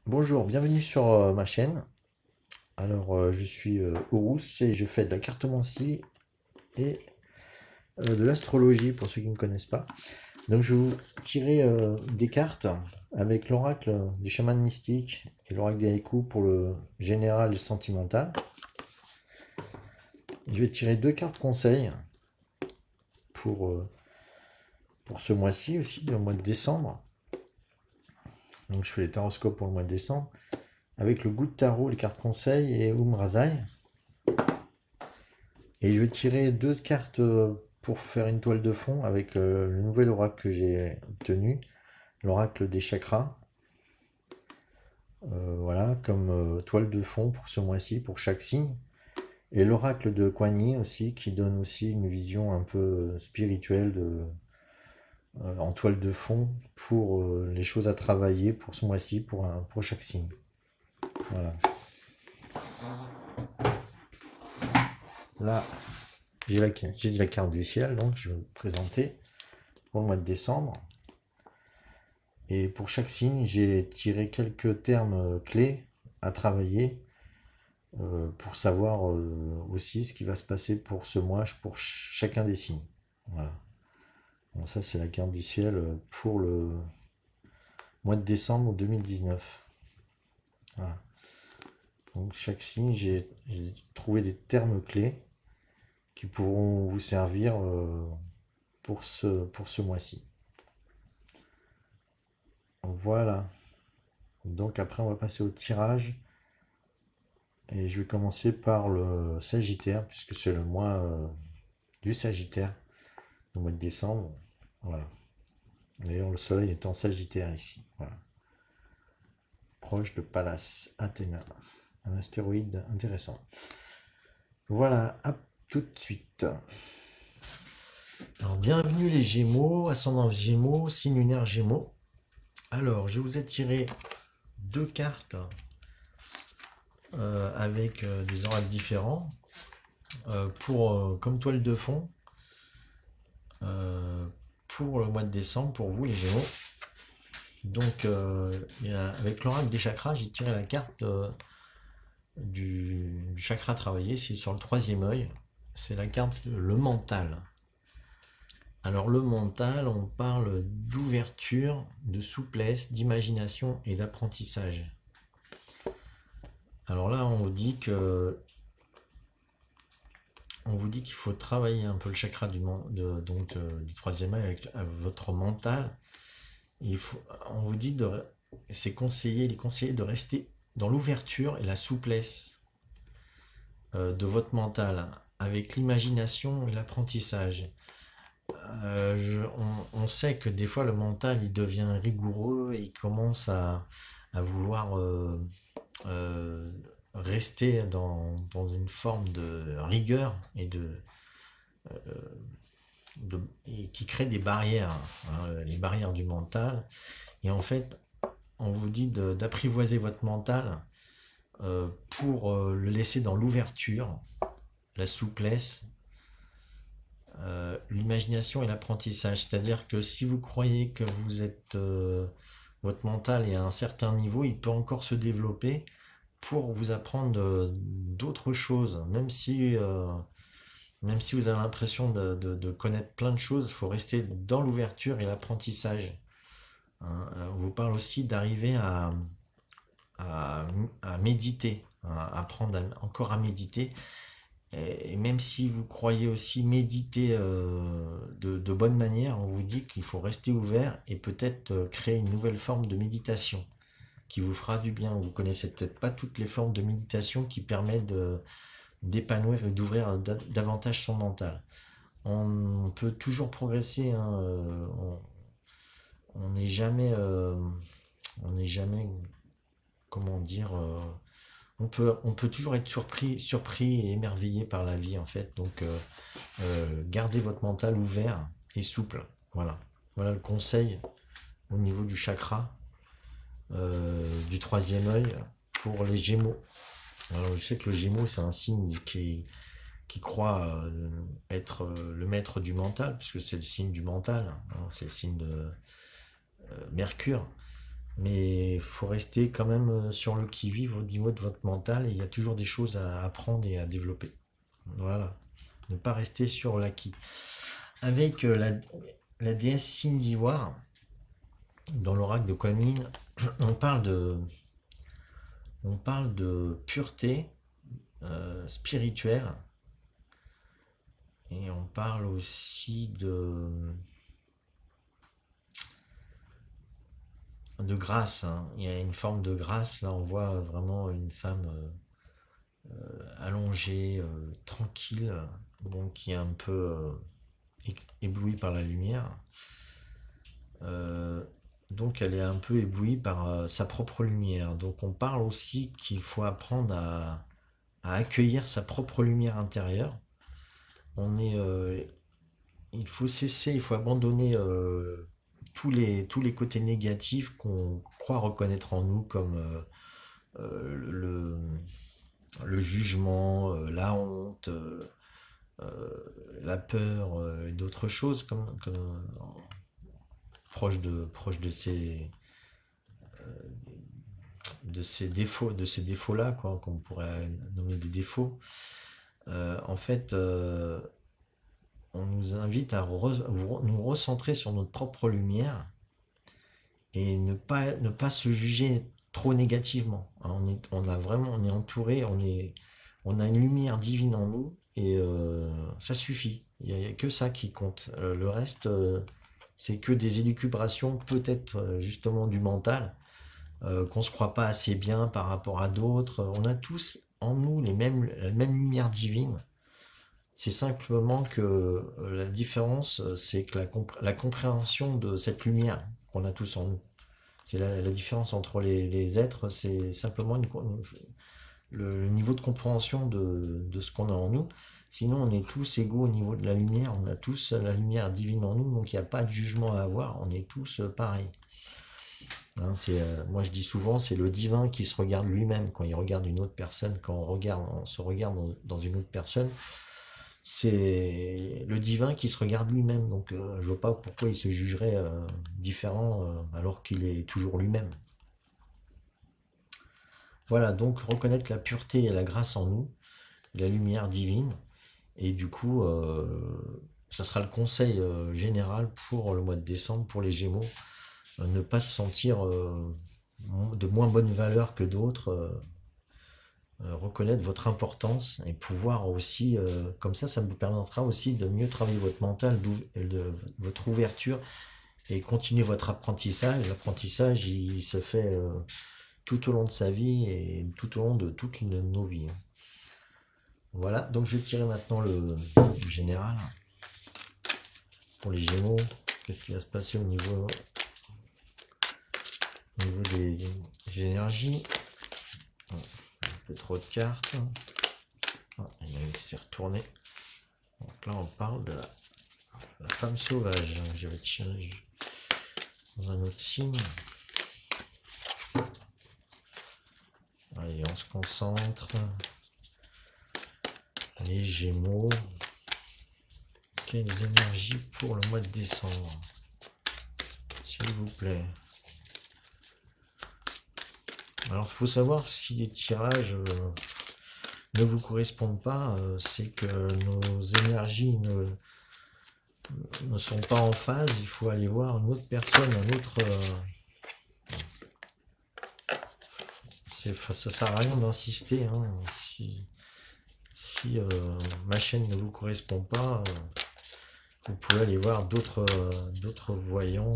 Bonjour, bienvenue sur ma chaîne. Je suis Horus et je fais de la cartomancie et de l'astrologie pour ceux qui ne connaissent pas. Donc, je vais vous tirer des cartes avec l'oracle du chaman mystique et l'oracle des haïkus pour le général et sentimental. Je vais tirer deux cartes conseils pour, euh, pour ce mois-ci aussi, le mois de décembre. Donc, je fais les taroscopes pour le mois de décembre avec le goût de tarot, les cartes conseils et Umrazai. Et je vais tirer deux cartes pour faire une toile de fond avec le nouvel oracle que j'ai obtenu, l'oracle des chakras. Voilà, comme toile de fond pour ce mois-ci, pour chaque signe. Et l'oracle de Kuan Yin aussi, qui donne aussi une vision un peu spirituelle en toile de fond pour les choses à travailler pour ce mois-ci, pour chaque signe. Voilà. Là, j'ai la carte du ciel, donc je vais vous présenter pour le mois de décembre. Et pour chaque signe, j'ai tiré quelques termes clés à travailler pour savoir aussi ce qui va se passer pour ce mois pour chacun des signes. Voilà. Bon, ça, c'est la carte du ciel pour le mois de décembre 2019. Voilà. Donc, chaque signe, j'ai trouvé des termes clés qui pourront vous servir pour ce mois-ci. Voilà. Donc, après, on va passer au tirage. Et je vais commencer par le Sagittaire, puisque c'est le mois du Sagittaire, le mois de décembre. Voilà. D'ailleurs, le soleil est en Sagittaire ici. Voilà. Proche de Pallas Athéna. Un astéroïde intéressant. Voilà, à tout de suite. Alors, bienvenue les Gémeaux, ascendant Gémeaux, signe lunaire Gémeaux. Alors, je vous ai tiré deux cartes avec des oracles différents pour comme toile de fond pour le mois de décembre pour vous les Gémeaux. Donc avec l'oracle des chakras, j'ai tiré la carte du chakra travaillé, c'est sur le troisième œil. C'est la carte le mental. Alors le mental, on parle d'ouverture, de souplesse, d'imagination et d'apprentissage. Alors là, on vous dit qu'il faut travailler un peu le chakra du troisième œil avec votre mental. On vous dit il est conseillé de rester dans l'ouverture et la souplesse de votre mental, avec l'imagination et l'apprentissage. On sait que des fois le mental il devient rigoureux et il commence à vouloir rester dans une forme de rigueur et qui crée des barrières, hein, les barrières du mental. Et en fait, on vous dit d'apprivoiser votre mental pour le laisser dans l'ouverture, la souplesse, l'imagination et l'apprentissage. C'est-à-dire que si vous croyez que vous êtes votre mental est à un certain niveau, il peut encore se développer pour vous apprendre d'autres choses, même si vous avez l'impression de connaître plein de choses, il faut rester dans l'ouverture et l'apprentissage. Hein. On vous parle aussi d'arriver à méditer, à apprendre encore à méditer. Et même si vous croyez aussi méditer de bonne manière, on vous dit qu'il faut rester ouvert et peut-être créer une nouvelle forme de méditation qui vous fera du bien. Vous connaissez peut-être pas toutes les formes de méditation qui permettent d'épanouir et d'ouvrir davantage son mental. On peut toujours progresser, hein, on n'est jamais, comment dire, on peut toujours être surpris et émerveillé par la vie en fait. Donc, gardez votre mental ouvert et souple. Voilà, voilà le conseil au niveau du chakra du troisième œil pour les Gémeaux. Alors, je sais que le Gémeaux c'est un signe qui croit être le maître du mental, puisque c'est le signe du mental, hein, c'est le signe de Mercure. Mais il faut rester quand même sur le qui-vive au niveau de votre mental et il y a toujours des choses à apprendre et à développer. Voilà. Ne pas rester sur l'acquis. Avec la déesse Sindiwar, dans l'oracle de Kuan Yin, on parle de pureté spirituelle et on parle aussi de grâce, hein. Il y a une forme de grâce. Là, on voit vraiment une femme allongée, tranquille, bon, qui est un peu éblouie par la lumière. Donc, elle est un peu éblouie par sa propre lumière. Donc, on parle aussi qu'il faut apprendre à accueillir sa propre lumière intérieure. Il faut cesser, il faut abandonner tous les côtés négatifs qu'on croit reconnaître en nous, comme le, le jugement, la honte, la peur et d'autres choses proches de ces défauts-là, quoi, qu'on pourrait nommer des défauts. En fait, on nous invite à nous recentrer sur notre propre lumière et ne pas se juger trop négativement. On est entouré, on a une lumière divine en nous et ça suffit. Il n'y a que ça qui compte. Le reste, c'est que des élucubrations, peut-être justement du mental, qu'on ne se croit pas assez bien par rapport à d'autres. On a tous en nous la même lumière divine. C'est simplement que la différence, c'est que la compréhension de cette lumière qu'on a tous en nous. C'est la différence entre les êtres, c'est simplement le niveau de compréhension de ce qu'on a en nous. Sinon, on est tous égaux au niveau de la lumière, on a tous la lumière divine en nous, donc il n'y a pas de jugement à avoir, on est tous pareils. Hein, moi je dis souvent, c'est le divin qui se regarde lui-même quand il regarde une autre personne, quand on se regarde dans une autre personne, c'est le divin qui se regarde lui-même. Donc je vois pas pourquoi il se jugerait différent alors qu'il est toujours lui-même. Voilà, donc reconnaître la pureté et la grâce en nous, la lumière divine, et du coup, ça sera le conseil général pour le mois de décembre, pour les Gémeaux, ne pas se sentir de moins bonne valeur que d'autres, reconnaître votre importance et pouvoir aussi, comme ça vous permettra aussi de mieux travailler votre mental, votre ouverture et continuer votre apprentissage. L'apprentissage, il se fait tout au long de sa vie et tout au long de toutes nos vies. Voilà, donc je vais tirer maintenant le général pour les Gémeaux. Qu'est-ce qui va se passer au niveau des énergies? Un peu trop de cartes. Il y a une qui s'est retournée. Donc là, on parle de la femme sauvage. Je vais tirer dans un autre signe. Allez, on se concentre. Les Gémeaux. Quelles énergies pour le mois de décembre, s'il vous plaît? Alors, il faut savoir si les tirages ne vous correspondent pas, c'est que nos énergies ne sont pas en phase. Il faut aller voir une autre personne, un autre... ça sert à rien d'insister. Hein. Si ma chaîne ne vous correspond pas, vous pouvez aller voir d'autres voyants,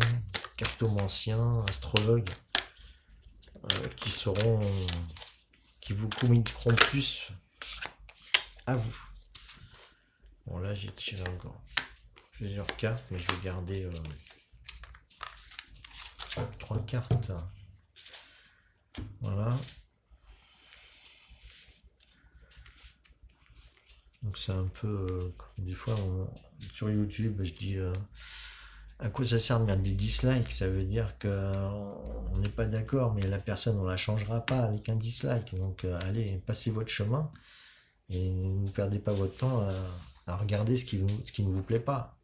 cartomanciens, astrologues, qui vous communiqueront plus à vous. Bon, là j'ai tiré encore plusieurs cartes, mais je vais garder 3 cartes. Voilà. Donc c'est un peu des fois sur YouTube je dis à quoi ça sert de mettre des dislikes? Ça veut dire qu'on n'est pas d'accord, mais la personne on la changera pas avec un dislike. Donc allez, passez votre chemin et ne perdez pas votre temps à regarder ce qui ne vous plaît pas.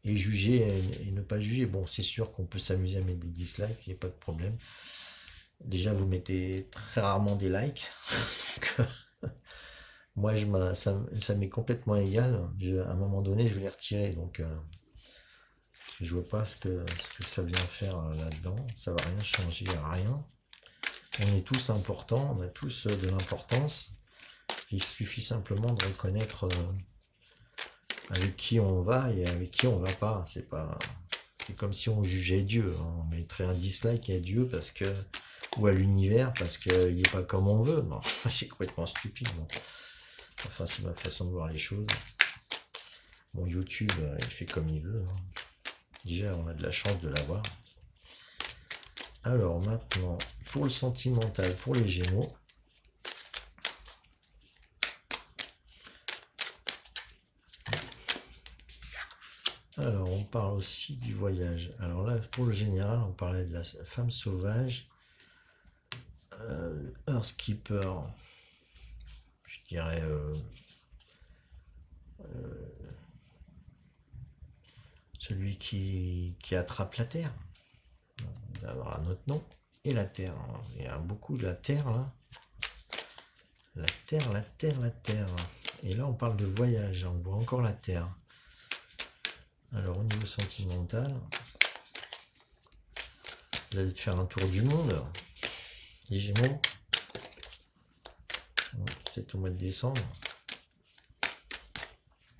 et juger et ne pas juger. Bon, c'est sûr qu'on peut s'amuser à mettre des dislikes, il n'y a pas de problème. Déjà, vous mettez très rarement des likes. Donc, moi, ça m'est complètement égal. À un moment donné, je vais les retirer. Donc, je vois pas ce que ça vient faire là-dedans. Ça va rien changer à rien. On est tous importants, on a tous de l'importance. Il suffit simplement de reconnaître avec qui on va et avec qui on va pas. C'est comme si on jugeait Dieu. On mettrait un dislike à Dieu ou à l'univers parce qu'il n'est pas comme on veut. Non, c'est complètement stupide. Bon. Enfin, c'est ma façon de voir les choses. Bon, YouTube, il fait comme il veut. Hein. Déjà, on a de la chance de l'avoir. Alors maintenant, pour le sentimental, pour les Gémeaux. Alors, on parle aussi du voyage. Alors là, pour le général, on parlait de la femme sauvage. Un skipper, je dirais celui qui attrape la terre. Il va avoir un autre nom. Et la terre. Il y a beaucoup de la terre là. La terre, la terre, la terre. Et là, on parle de voyage. On voit encore la terre. Alors, au niveau sentimental, vous allez faire un tour du monde. Les Gémeaux. C'est au mois de décembre.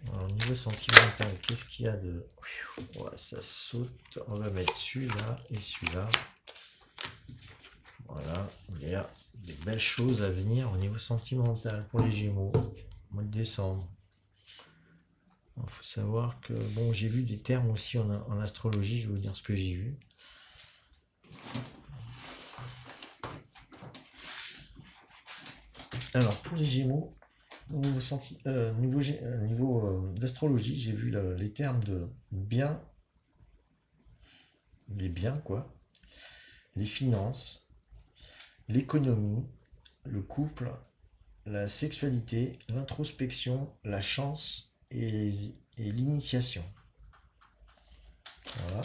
Alors, au niveau sentimental, qu'est-ce qu'il y a de... Ouais, ça saute. On va mettre celui-là et celui-là. Voilà, il y a des belles choses à venir au niveau sentimental pour les Gémeaux, au mois de décembre. Il faut savoir que, bon, j'ai vu des termes aussi en astrologie, je vais vous dire ce que j'ai vu. Alors, pour les Gémeaux, au niveau d'astrologie, j'ai vu les termes de bien, les biens, quoi, les finances, l'économie, le couple, la sexualité, l'introspection, la chance et l'initiation. Voilà.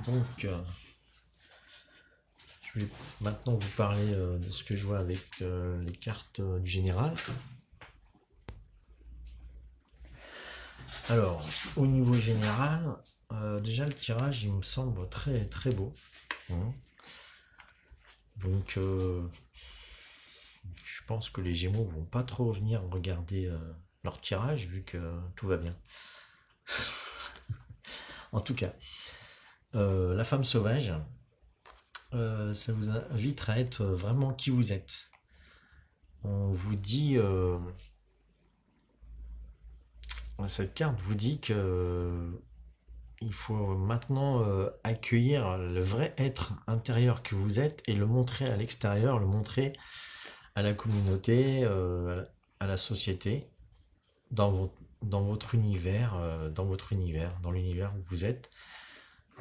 Donc, je vais maintenant vous parler de ce que je vois avec les cartes du général. Alors, au niveau général, déjà le tirage, il me semble très très beau. Donc, je pense que les Gémeaux vont pas trop venir regarder leur tirage vu que tout va bien. En tout cas, la femme sauvage, ça vous invite à être vraiment qui vous êtes. On vous dit, cette carte vous dit que il faut maintenant accueillir le vrai être intérieur que vous êtes et le montrer à l'extérieur, le montrer à la communauté, à la société, dans votre univers, dans l'univers où vous êtes.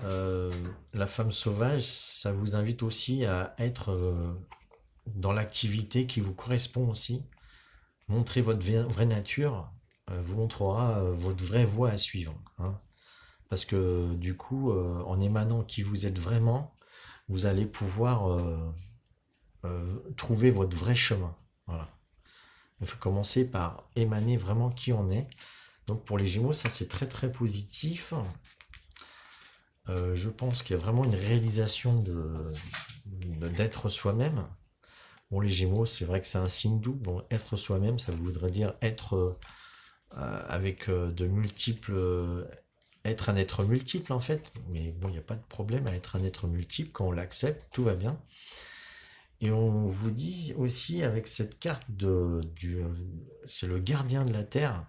La femme sauvage, ça vous invite aussi à être dans l'activité qui vous correspond aussi. Montrer votre vraie nature vous montrera votre vraie voie à suivre. Hein. Parce que du coup, en émanant qui vous êtes vraiment, vous allez pouvoir trouver votre vrai chemin. Voilà. Il faut commencer par émaner vraiment qui on est. Donc pour les Gémeaux, ça c'est très très positif. Je pense qu'il y a vraiment une réalisation d'être soi-même. Bon, les Gémeaux, c'est vrai que c'est un signe double. Bon, être soi-même, ça voudrait dire être avec de multiples... être un être multiple en fait. Mais bon, il n'y a pas de problème à être un être multiple. Quand on l'accepte, tout va bien. Et on vous dit aussi avec cette carte c'est le gardien de la Terre.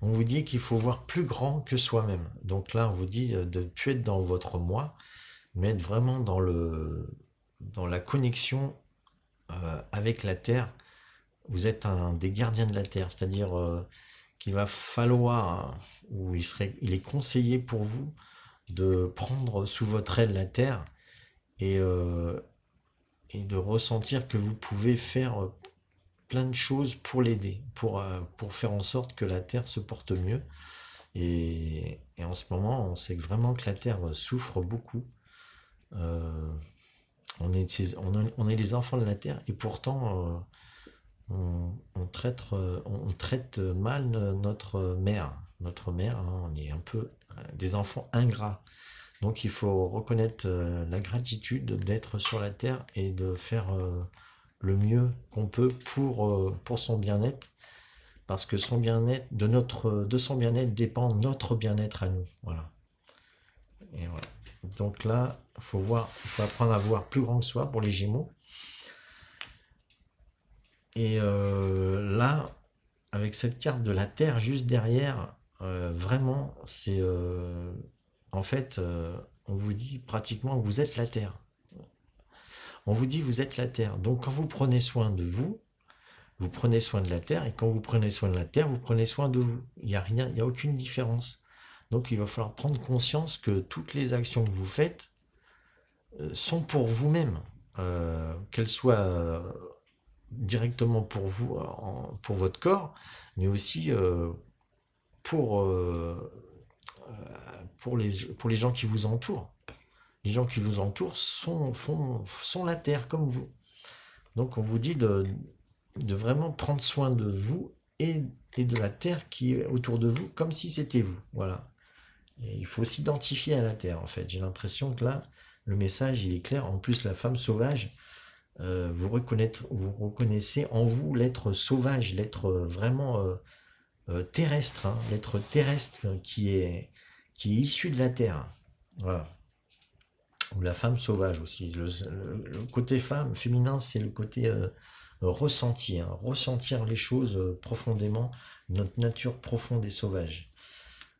On vous dit qu'il faut voir plus grand que soi-même. Donc là, on vous dit de ne plus être dans votre moi, mais être vraiment dans la connexion avec la Terre. Vous êtes un des gardiens de la Terre, c'est-à-dire qu'il va falloir, ou il est conseillé pour vous de prendre sous votre aile la Terre et de ressentir que vous pouvez faire plein de choses pour l'aider, pour faire en sorte que la Terre se porte mieux. Et en ce moment, on sait vraiment que la Terre souffre beaucoup. Euh, on est les enfants de la Terre et pourtant on traite mal notre mère. Notre mère, hein, on est un peu des enfants ingrats. Donc il faut reconnaître la gratitude d'être sur la Terre et de faire le mieux qu'on peut pour son bien-être. Parce que son bien-être, de son bien-être dépend notre bien-être à nous. Voilà. Et voilà. Donc là, il faut apprendre à voir plus grand que soi pour les Gémeaux. Et là, avec cette carte de la Terre juste derrière, vraiment, c'est en fait, on vous dit pratiquement que vous êtes la Terre. On vous dit vous êtes la Terre. Donc quand vous prenez soin de vous, vous prenez soin de la Terre, et quand vous prenez soin de la Terre, vous prenez soin de vous. Il n'y a rien, il n'y a aucune différence. Donc il va falloir prendre conscience que toutes les actions que vous faites sont pour vous-même, qu'elles soient directement pour vous, pour votre corps, mais aussi pour, pour les gens qui vous entourent. Les gens qui vous entourent sont la Terre comme vous. Donc on vous dit de vraiment prendre soin de vous et de la Terre qui est autour de vous, comme si c'était vous. Voilà. Et il faut s'identifier à la Terre, en fait. J'ai l'impression que là, le message, il est clair. En plus, la femme sauvage, vous reconnaissez en vous l'être sauvage, l'être vraiment terrestre, hein, l'être terrestre qui est issu de la Terre. Voilà. Ou la femme sauvage aussi. Le côté femme, féminin, c'est le côté ressentir, hein, ressentir les choses profondément, notre nature profonde et sauvage.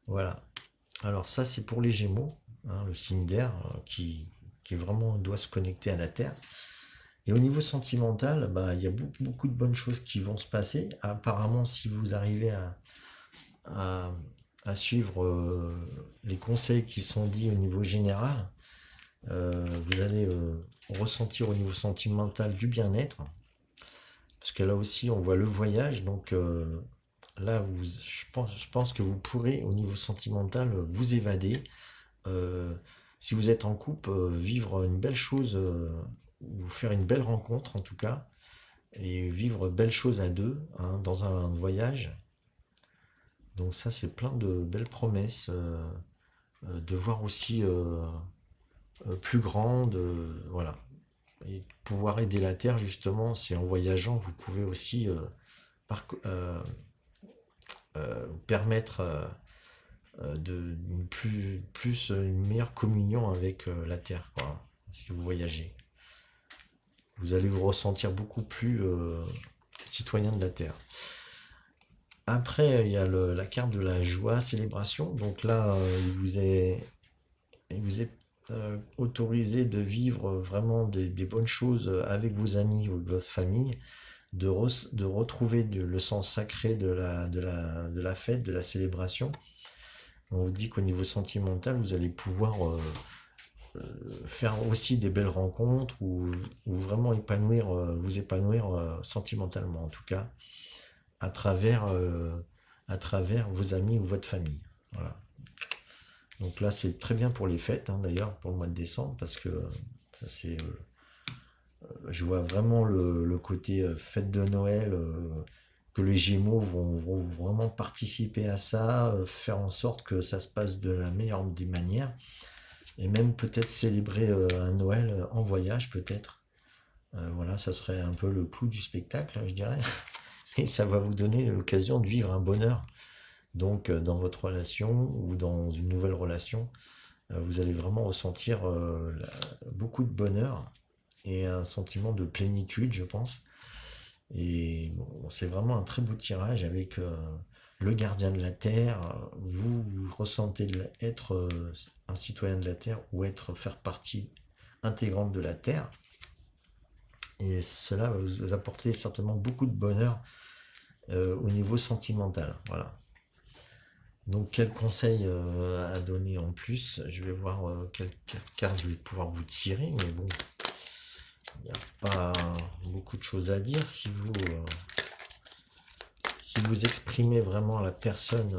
Voilà. Alors ça, c'est pour les Gémeaux, hein, le signe d'air qui vraiment doit se connecter à la Terre. Et au niveau sentimental, bah, il y a beaucoup de bonnes choses qui vont se passer. Apparemment, si vous arrivez à suivre les conseils qui sont dits au niveau général, vous allez ressentir au niveau sentimental du bien-être. Parce que là aussi, on voit le voyage. Donc là, je pense que vous pourrez, au niveau sentimental, vous évader. Si vous êtes en couple, vivre une belle chose, ou faire une belle rencontre en tout cas, et vivre belles choses à deux, hein, dans un voyage. Donc ça, c'est plein de belles promesses, de voir aussi plus grande, voilà. Et pouvoir aider la Terre, justement, c'est en voyageant, vous pouvez aussi permettre une meilleure communion avec la Terre, quoi, si vous voyagez. Vous allez vous ressentir beaucoup plus citoyen de la Terre. Après, il y a la carte de la joie, célébration. Donc là, il vous est autorisé de vivre vraiment des bonnes choses avec vos amis ou votre famille, de retrouver le sens sacré de la fête, de la célébration. On vous dit qu'au niveau sentimental, vous allez pouvoir faire aussi des belles rencontres ou vraiment vous épanouir sentimentalement en tout cas à travers vos amis ou votre famille. Voilà. Donc là c'est très bien pour les fêtes, hein, d'ailleurs pour le mois de décembre, parce que ça c'est je vois vraiment le côté fête de Noël, que les Gémeaux vont vraiment participer à ça, faire en sorte que ça se passe de la meilleure des manières. Et même peut-être célébrer un Noël en voyage, peut-être. Voilà, ça serait un peu le clou du spectacle, je dirais. Et ça va vous donner l'occasion de vivre un bonheur. Donc, dans votre relation ou dans une nouvelle relation, vous allez vraiment ressentir beaucoup de bonheur et un sentiment de plénitude, je pense. Et bon, c'est vraiment un très beau tirage avec le gardien de la Terre. Vous ressentez être un citoyen de la Terre ou faire partie intégrante de la Terre. Et cela va vous apporter certainement beaucoup de bonheur au niveau sentimental. Voilà. Donc quel conseil à donner en plus? Je vais voir quelle carte je vais pouvoir vous tirer, mais bon, Il n'y a pas beaucoup de choses à dire si vous exprimez vraiment la personne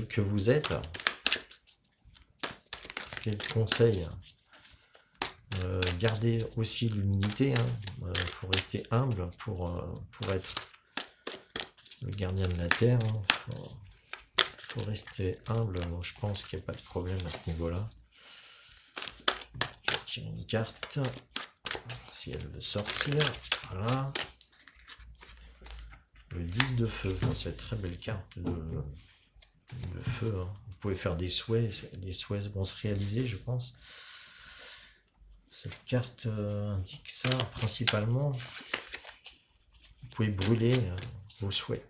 que vous êtes. Quel conseil? Gardez aussi l'humilité, hein. Faut rester humble pour être le gardien de la terre, hein. Faut rester humble, donc je pense qu'il n'y a pas de problème à ce niveau-là. Je tire une carte, si elle veut sortir, voilà. Le 10 de feu, c'est une très belle carte de feu, hein. Vous pouvez faire des souhaits, les souhaits vont se réaliser, je pense. Cette carte indique ça principalement. Vous pouvez brûler vos souhaits.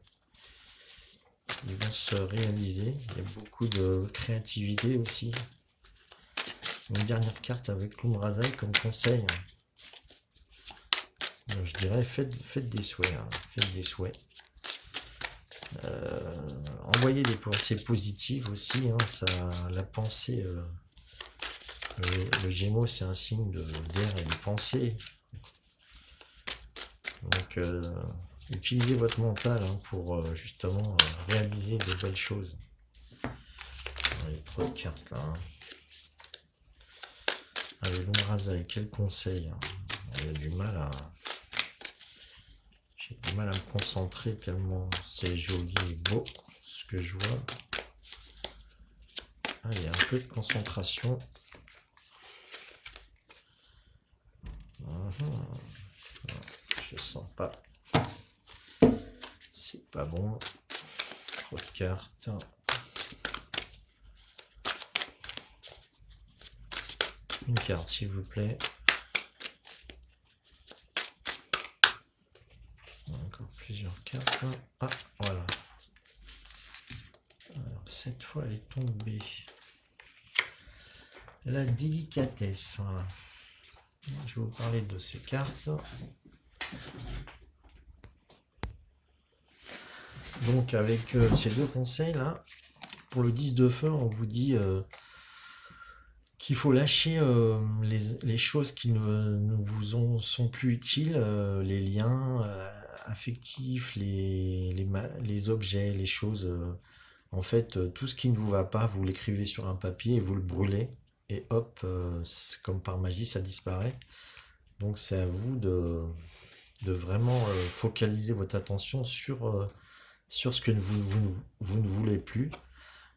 Ils vont se réaliser. Il y a beaucoup de créativité aussi. Une dernière carte avec l'Umrazaï comme conseil. Je dirais faites des souhaits. Hein. Faites des souhaits. Envoyez des pensées positives aussi. Hein. La pensée, le Gémeaux, c'est un signe d'air et de pensée. Donc, utilisez votre mental hein, pour justement réaliser de belles choses. Il y a trop de cartes là. Hein. Allez, l'Umrazaï, quel conseil hein. J'ai du mal à me concentrer tellement c'est joli et beau ce que je vois. Ah, il y a un peu de concentration. Je sens pas. C'est pas bon. Trop de cartes. Une carte s'il vous plaît. Encore plusieurs cartes. Ah voilà. Alors cette fois elle est tombée. La délicatesse. Voilà. Je vais vous parler de ces cartes. Donc avec ces deux conseils là, pour le 10 de feu, on vous dit qu'il faut lâcher les choses qui ne vous sont plus utiles, les liens affectifs, les objets, les choses. En fait, tout ce qui ne vous va pas, vous l'écrivez sur un papier et vous le brûlez. Et hop, comme par magie, ça disparaît. Donc c'est à vous de vraiment focaliser votre attention sur ce que vous ne voulez plus.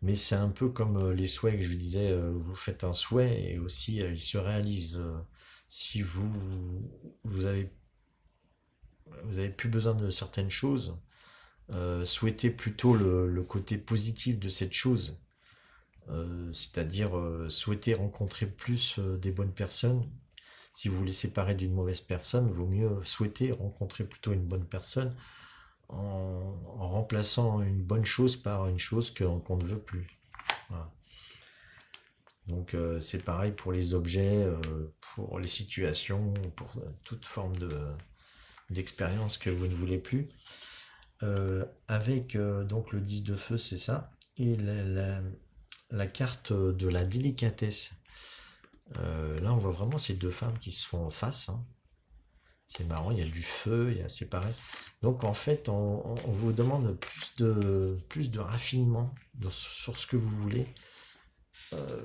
Mais c'est un peu comme les souhaits que je vous disais, vous faites un souhait et aussi il se réalise. Si vous avez plus besoin de certaines choses, souhaitez plutôt le côté positif de cette chose. C'est-à-dire souhaiter rencontrer plus des bonnes personnes. Si vous voulez séparer d'une mauvaise personne, il vaut mieux souhaiter rencontrer plutôt une bonne personne en remplaçant une bonne chose par une chose qu'on ne veut plus. Voilà. Donc c'est pareil pour les objets, pour les situations, pour toute forme d'expérience que vous ne voulez plus. Avec donc le 10 de feu, c'est ça. Et la carte de la délicatesse. Là, on voit vraiment ces deux femmes qui se font en face. Hein. C'est marrant, il y a du feu, c'est pareil. Donc, en fait, on vous demande plus de raffinement sur ce que vous voulez.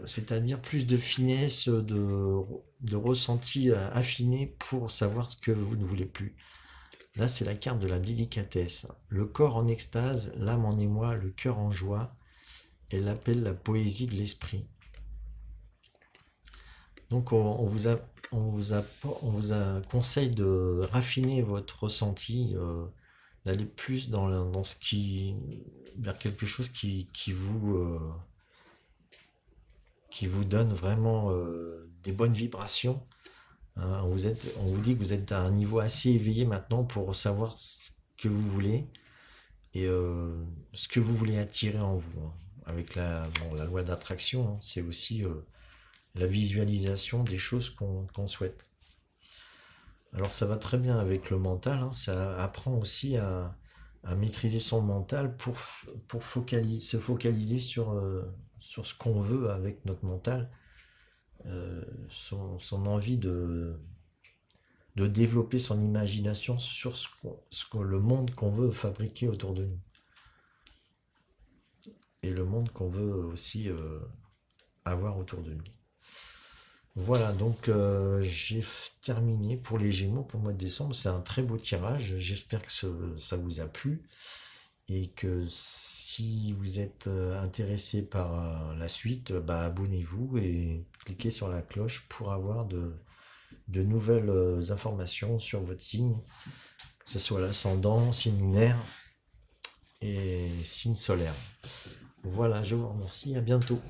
C'est-à-dire plus de finesse, de ressenti affiné pour savoir ce que vous ne voulez plus. Là, c'est la carte de la délicatesse. Le corps en extase, l'âme en émoi, le cœur en joie. Elle appelle la poésie de l'esprit. Donc on vous conseille de raffiner votre ressenti, d'aller plus dans ce vers quelque chose qui vous donne vraiment des bonnes vibrations. Hein. On vous dit que vous êtes à un niveau assez éveillé maintenant pour savoir ce que vous voulez et ce que vous voulez attirer en vous. Hein. Avec la loi d'attraction, hein, c'est aussi la visualisation des choses qu'on souhaite. Alors ça va très bien avec le mental, hein, ça apprend aussi à maîtriser son mental pour se focaliser sur ce qu'on veut avec notre mental. son envie de développer son imagination sur le monde qu'on veut fabriquer autour de nous. Et le monde qu'on veut aussi avoir autour de nous. Voilà, donc j'ai terminé pour les Gémeaux pour le mois de décembre. C'est un très beau tirage. J'espère que ça vous a plu. Et que si vous êtes intéressé par la suite, abonnez-vous et cliquez sur la cloche pour avoir de nouvelles informations sur votre signe, que ce soit l'ascendant, signe lunaire et signe solaire. Voilà, je vous remercie, à bientôt.